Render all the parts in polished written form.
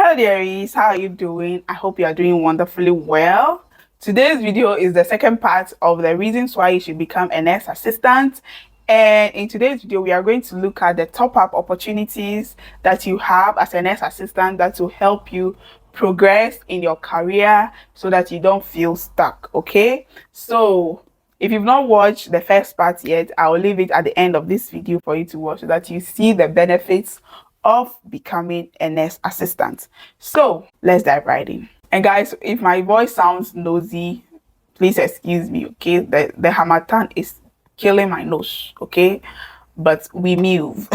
Hello dearies, how are you doing? I hope you are doing wonderfully well. Today's video is the second part of the reasons why you should become a nurse assistant. And in today's video, we are going to look at the top-up opportunities that you have as a nurse assistant that will help you progress in your career so that you don't feel stuck, okay? So if you've not watched the first part yet, I will leave it at the end of this video for you to watch so that you see the benefits of becoming a nurse assistant. So let's dive right in. And guys, if my voice sounds nosy, please excuse me, okay? The harmattan is killing my nose, okay? But we move.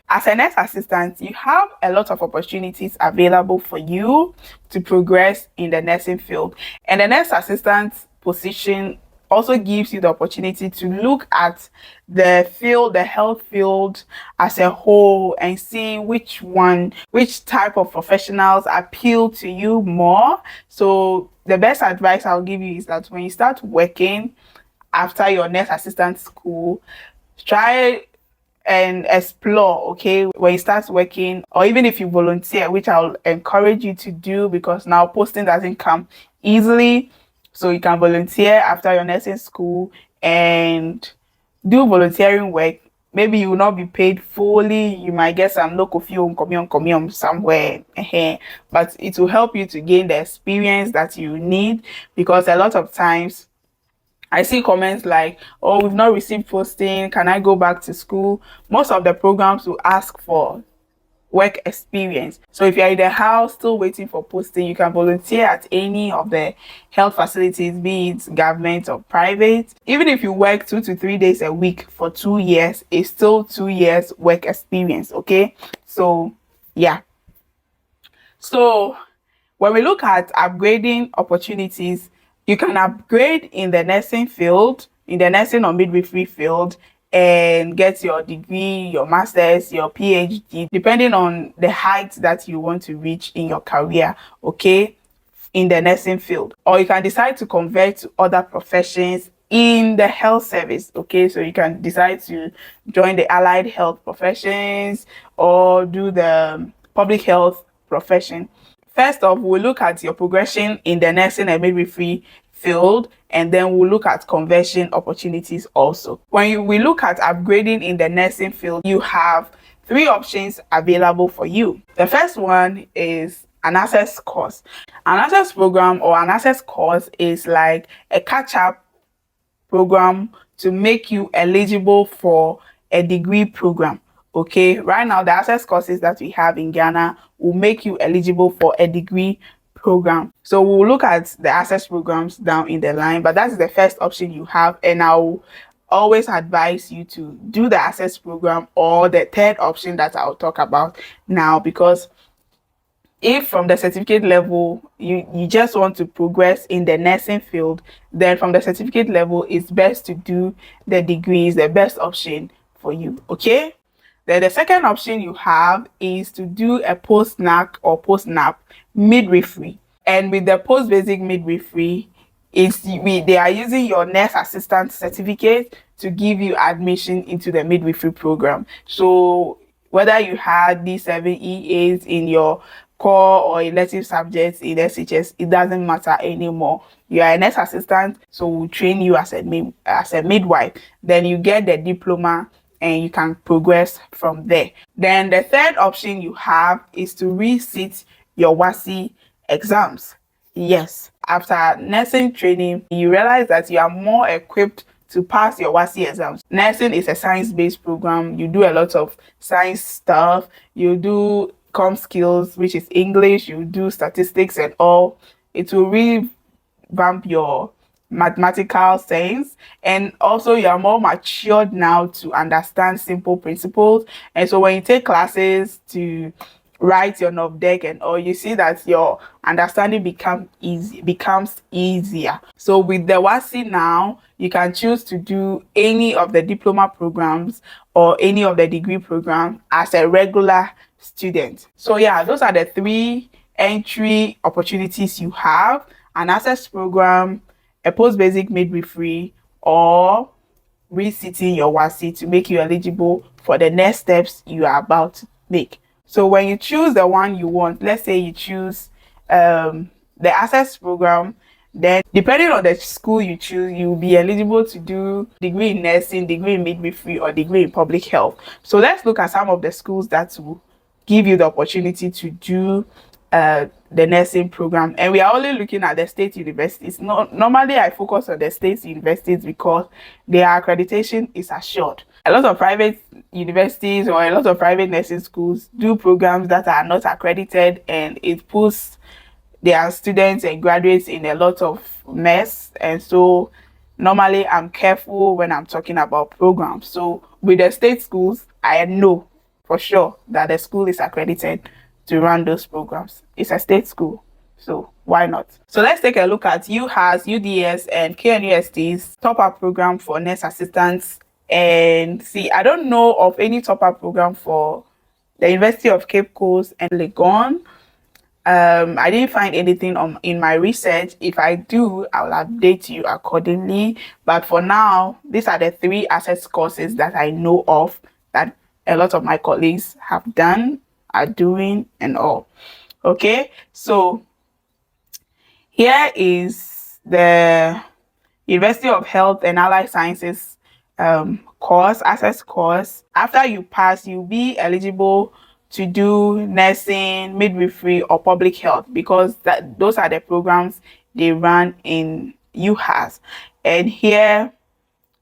As a nurse assistant, you have a lot of opportunities available for you to progress in the nursing field. And the nurse assistant position also gives you the opportunity to look at the field, the health field as a whole, and see which type of professionals appeal to you more. So the best advice I'll give you is that when you start working after your nurse assistant school, try and explore, okay, when you start working, or even if you volunteer, which I'll encourage you to do, because now posting doesn't come easily. So you can volunteer after your nursing school and do volunteering work. Maybe you will not be paid fully. You might get some local fuel communion somewhere, but it will help you to gain the experience that you need, because a lot of times I see comments like, oh, we've not received posting, can I go back to school? Most of the programs will ask for work experience. So if you're in the house still waiting for posting, you can volunteer at any of the health facilities, be it government or private. Even if you work 2 to 3 days a week for 2 years, it's still 2 years work experience, okay? So yeah. So when we look at upgrading opportunities, you can upgrade in the nursing field, in the nursing or midwifery field, and get your degree, your master's, your PhD, depending on the height that you want to reach in your career, okay, in the nursing field. Or you can decide to convert to other professions in the health service, okay? So you can decide to join the allied health professions or do the public health profession. First off, we'll look at your progression in the nursing and midwifery field, and then we'll look at conversion opportunities also. When we look at upgrading in the nursing field, you have 3 options available for you. The first one is an access course. An access program or an access course is like a catch-up program to make you eligible for a degree program. Okay, right now the access courses that we have in Ghana will make you eligible for a degree program. So we'll look at the access programs down in the line, but that's the first option you have, and I'll always advise you to do the access program or the third option that I'll talk about now, because if from the certificate level you just want to progress in the nursing field, then from the certificate level it's best to do the degree, is the best option for you, okay? Then the second option you have is to do a post-NAC or post-NAP midwifery. And with the post-basic midwifery, they are using your nurse assistant certificate to give you admission into the midwifery program. So whether you had D7 E8 in your core or elective subjects in SHS, it doesn't matter anymore. You are a nurse assistant, so we'll train you as a midwife. Then you get the diploma and you can progress from there. Then the third option you have is to resit your WASI exams. Yes, after nursing training, you realize that you are more equipped to pass your WASI exams. Nursing is a science-based program. You do a lot of science stuff. You do com skills, which is English. You do statistics and all. It will revamp your mathematical sense, and also you are more matured now to understand simple principles. And so when you take classes to write your NOVDEC and all, you see that your understanding becomes easier. So with the WASI now, you can choose to do any of the diploma programs or any of the degree programs as a regular student. So yeah, those are the 3 entry opportunities you have: an access program, a post-basic midwifery, or resitting your WASI to make you eligible for the next steps you are about to make. So when you choose the one you want, let's say you choose the access program, then depending on the school you choose, you'll be eligible to do degree in nursing, degree in midwifery, or degree in public health. So let's look at some of the schools that will give you the opportunity to do the nursing program. And we are only looking at the state universities. Normally I focus on the state universities because their accreditation is assured. A lot of private universities or a lot of private nursing schools do programs that are not accredited, and it puts their students and graduates in a lot of mess. And so normally I'm careful when I'm talking about programs. So with the state schools, I know for sure that the school is accredited to run those programs. It's a state school, so why not? So let's take a look at UHAS, UDS, and KNUST's top-up program for nurse assistants. And see, I don't know of any top-up program for the University of Cape Coast and Legon. I didn't find anything in my research. If I do, I'll update you accordingly. But for now, these are the 3 access courses that I know of that a lot of my colleagues have done, are doing, and all. Okay, so here is the University of Health and Allied Sciences course, access course. After you pass, you'll be eligible to do nursing, midwifery, or public health, because those are the programs they run in UHAS. And here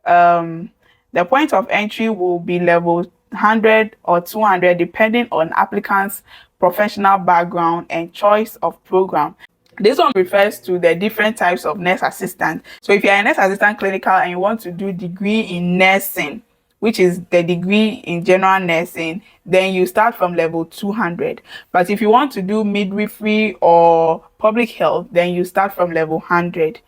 the point of entry will be level 100 or 200 depending on applicants' professional background and choice of program. This one refers to the different types of nurse assistant. So if you're a nurse assistant clinical and you want to do degree in nursing, which is the degree in general nursing, then you start from level 200. But if you want to do midwifery or public health, then you start from level 100.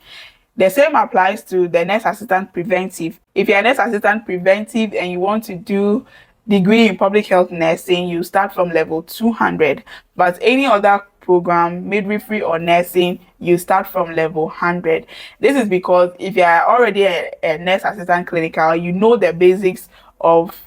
The same applies to the nurse assistant preventive. If you're a nurse assistant preventive and you want to do degree in public health nursing, you start from level 200. But any other program, midwifery or nursing, you start from level 100. This is because if you are already a nurse assistant clinical, you know the basics of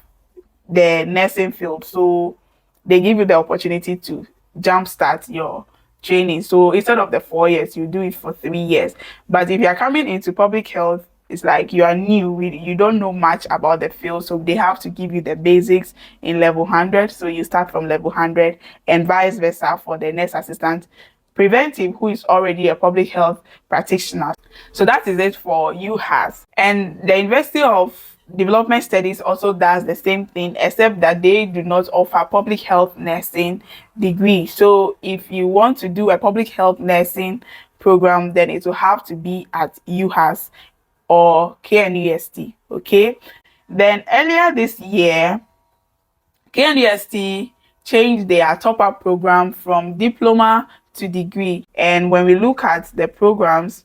the nursing field, so they give you the opportunity to jumpstart your training. So instead of the 4 years, you do it for 3 years. But if you are coming into public health, it's like you are new, you don't know much about the field, so they have to give you the basics in level 100, so you start from level 100, and vice versa for the nurse assistant preventive who is already a public health practitioner. So that is it for UHAS. And the University of Development Studies also does the same thing, except that they do not offer public health nursing degree. So if you want to do a public health nursing program, then it will have to be at UHAS or KNUST. Okay, then earlier this year, KNUST changed their top-up program from diploma to degree. And when we look at the programs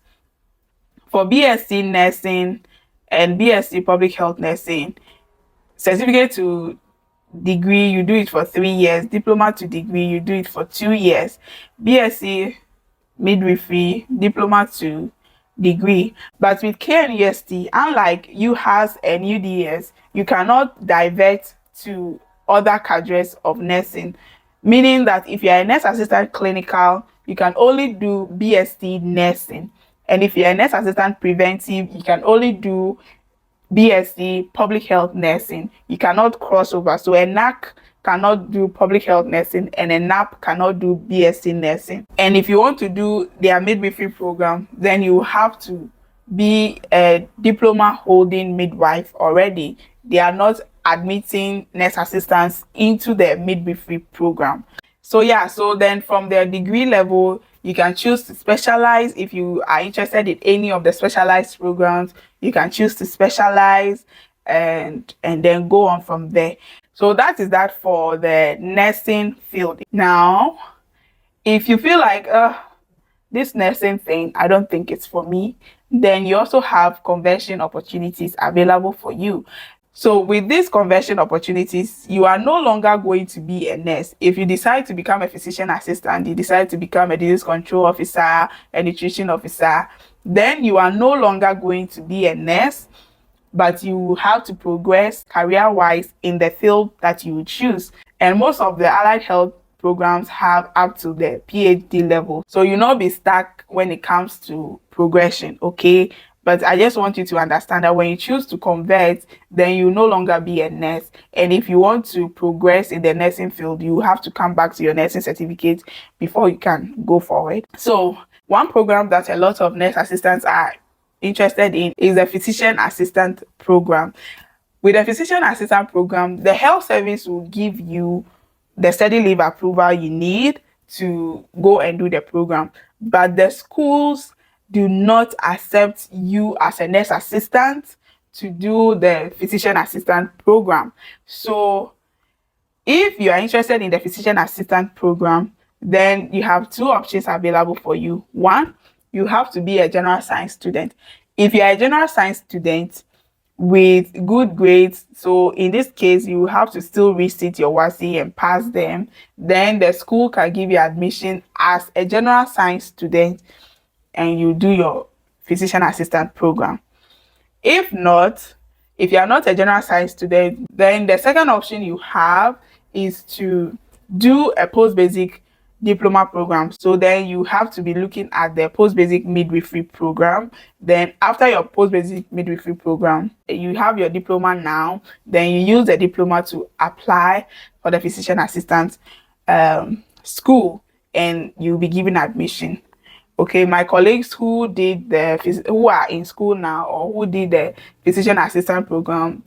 for BSc nursing and BSc public health nursing, certificate to degree, you do it for 3 years. Diploma to degree, you do it for 2 years. BSc midwifery, diploma to degree. But with KNUST, unlike UHAS and UDS, you cannot divert to other cadres of nursing, meaning that if you're a nurse assistant clinical, you can only do BSc nursing. And if you're a nurse assistant preventive, you can only do BSc public health nursing. You cannot cross over. So a NAC cannot do public health nursing and a NAP cannot do BSc nursing. And if you want to do their midwifery program, then you have to be a diploma holding midwife already. They are not admitting nurse assistants into the midwifery program. So yeah, so then from the degree level, you can choose to specialize. If you are interested in any of the specialized programs, you can choose to specialize and then go on from there. So that is that for the nursing field. Now, if you feel like this nursing thing, I don't think it's for me, then you also have conversion opportunities available for you. So with these conversion opportunities, you are no longer going to be a nurse. If you decide to become a physician assistant, you decide to become a disease control officer, a nutrition officer, then you are no longer going to be a nurse, but you have to progress career-wise in the field that you choose. And most of the allied health programs have up to the PhD level. So you'll not be stuck when it comes to progression, okay? But I just want you to understand that when you choose to convert, then you no longer be a nurse. And if you want to progress in the nursing field, you have to come back to your nursing certificate before you can go forward. So one program that a lot of nurse assistants are interested in is the physician assistant program. With the physician assistant program, the health service will give you the study leave approval you need to go and do the program. But the schools do not accept you as a nurse assistant to do the physician assistant program. So if you are interested in the physician assistant program, then you have two options available for you. One, you have to be a general science student. If you are a general science student with good grades, so in this case, you have to still resit your WASI and pass them, then the school can give you admission as a general science student and you do your physician assistant program. If not, if you are not a general science student, then the second option you have is to do a post-basic diploma program. So then you have to be looking at the post-basic midwifery program. Then after your post-basic midwifery program, you have your diploma now. Then you use the diploma to apply for the physician assistant school and you'll be given admission. Okay, my colleagues who who are in school now or who did the physician assistant program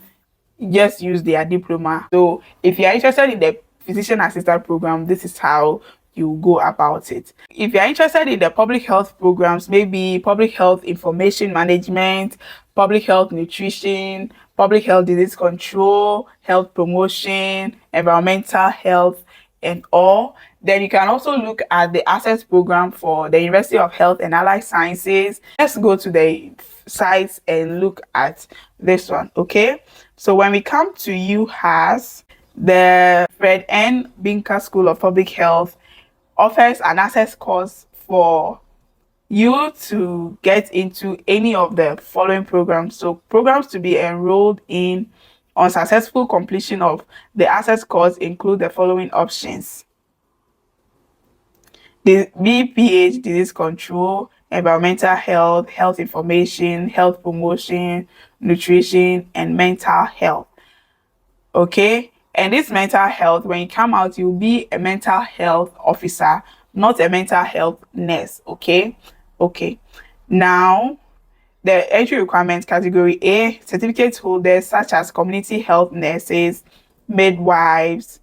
just use their diploma. So if you are interested in the physician assistant program, this is how you go about it. If you're interested in the public health programs, maybe public health information management, public health nutrition, public health disease control, health promotion, environmental health, and all, then you can also look at the access program for the University of Health and Allied Sciences. Let's go to the sites and look at this one, okay? So when we come to UHAS, the Fred N. Binker School of Public Health offers an access course for you to get into any of the following programs. So programs to be enrolled in on successful completion of the access course include the following options: the BPH disease control, environmental health, health information, health promotion, nutrition, and mental health. Okay, and this mental health, when you come out, you'll be a mental health officer, not a mental health nurse. Okay, now the entry requirements: category A, certificate holders such as community health nurses, midwives,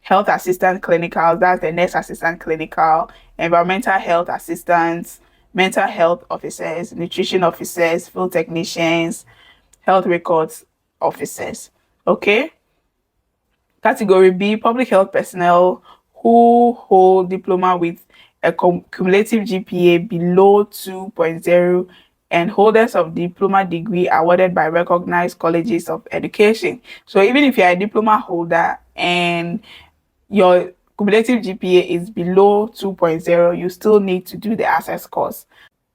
health assistant clinical, that's the nurse assistant clinical, environmental health assistants, mental health officers, nutrition officers, field technicians, health records officers. Okay. Category B, public health personnel who hold diploma with a cumulative GPA below 2.0 and holders of diploma degree awarded by recognized colleges of education. So even if you're a diploma holder and your cumulative GPA is below 2.0, you still need to do the access course.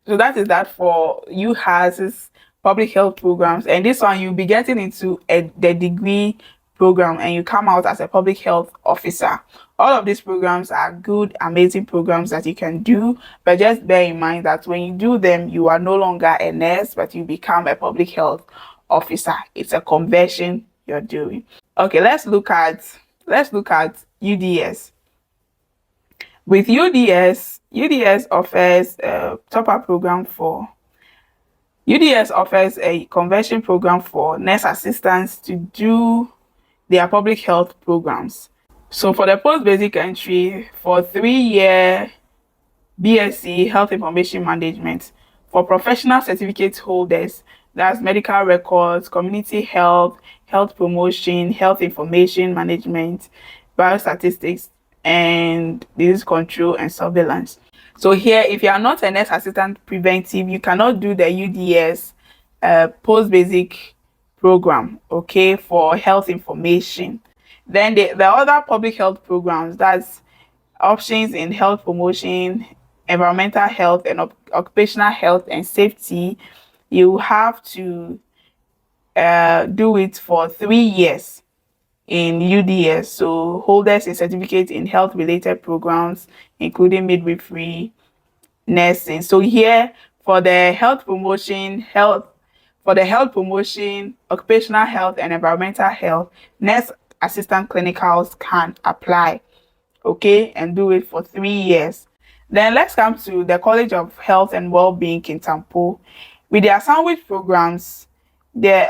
So that is that for UHAS's public health programs. And this one, you'll be getting into the degree program and you come out as a public health officer. All of these programs are good, amazing programs that you can do, but just bear in mind that when you do them, you are no longer a nurse, but you become a public health officer. It's a conversion you're doing. Okay, let's look at UDS. With UDS offers a top-up program for UDS offers a conversion program for nurse assistants to do their public health programs. So for the post-basic entry, for 3-year BSc Health Information Management, for professional certificate holders, that's medical records, community health, health promotion, health information management, biostatistics, and disease control and surveillance. So here, if you are not a nurse assistant preventive, you cannot do the UDS post-basic program, okay, for health information. Then the other public health programs, that's options in health promotion, environmental health, and occupational health and safety, you have to do it for 3 years in UDS, so holders in certificate in health related programs, including midwifery, nursing. So here for the health promotion, occupational health and environmental health, nurse assistant clinicals can apply, okay, and do it for 3 years. Then let's come to the College of Health and Wellbeing Kintampo. With their sandwich programs,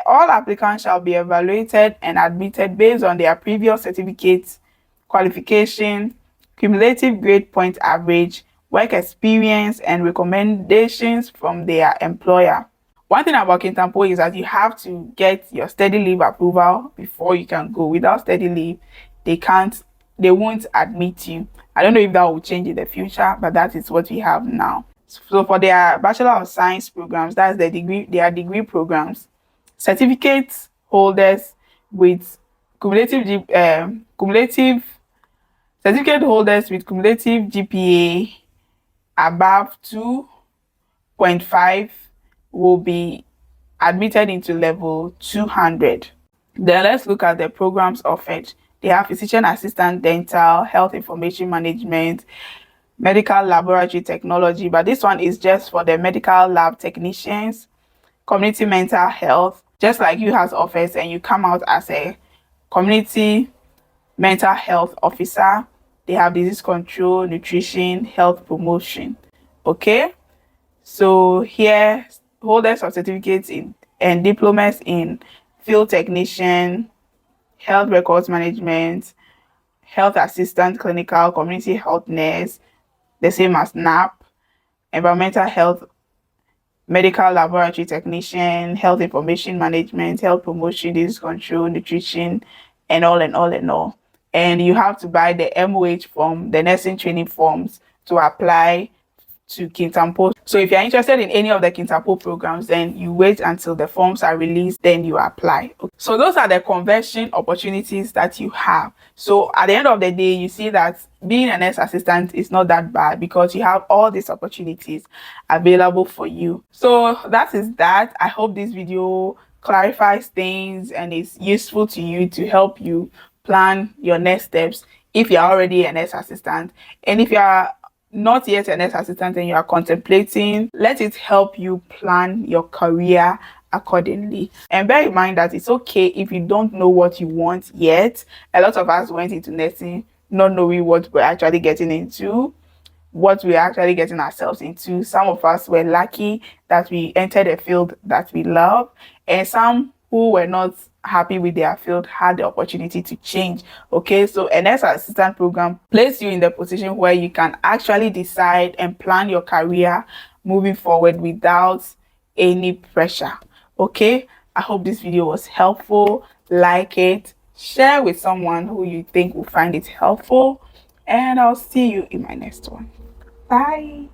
all applicants shall be evaluated and admitted based on their previous certificates, qualification, cumulative grade point average, work experience, and recommendations from their employer. One thing about Kintampo is that you have to get your study leave approval before you can go. Without study leave, they won't admit you. I don't know if that will change in the future, but that is what we have now. So for their Bachelor of Science programs, that's their degree programs, certificate holders with cumulative certificate holders with cumulative GPA above 2.5 will be admitted into level 200. Then let's look at the programs offered. They have physician assistant, dental, health information management, medical laboratory technology, but this one is just for the medical lab technicians, community mental health, just like you has offers, and you come out as a community mental health officer. They have disease control, nutrition, health promotion. Okay, so here holders of certificates in and diplomas in field technician, health records management, health assistant, clinical, community health nurse, the same as NAP, environmental health, medical laboratory technician, health information management, health promotion, disease control, nutrition, and all and all and all. And you have to buy the MOH form, the nursing training forms to apply to Kintampo. So if you're interested in any of the Kintampo programs, then you wait until the forms are released, then you apply. So those are the conversion opportunities that you have. So at the end of the day, you see that being a nurse assistant is not that bad because you have all these opportunities available for you. So that is that. I hope this video clarifies things and is useful to you to help you plan your next steps if you're already a nurse assistant. And if you are not yet a nurse assistant and you are contemplating, let it help you plan your career accordingly. And bear in mind that it's okay if you don't know what you want yet. A lot of us went into nursing not knowing what we're actually getting into, what we're actually getting ourselves into. Some of us were lucky that we entered a field that we love, and some who were not happy with their field had the opportunity to change. Okay, so a nurse assistant program places you in the position where you can actually decide and plan your career moving forward without any pressure. Okay, I hope this video was helpful. Like it, share with someone who you think will find it helpful, and I'll see you in my next one. Bye.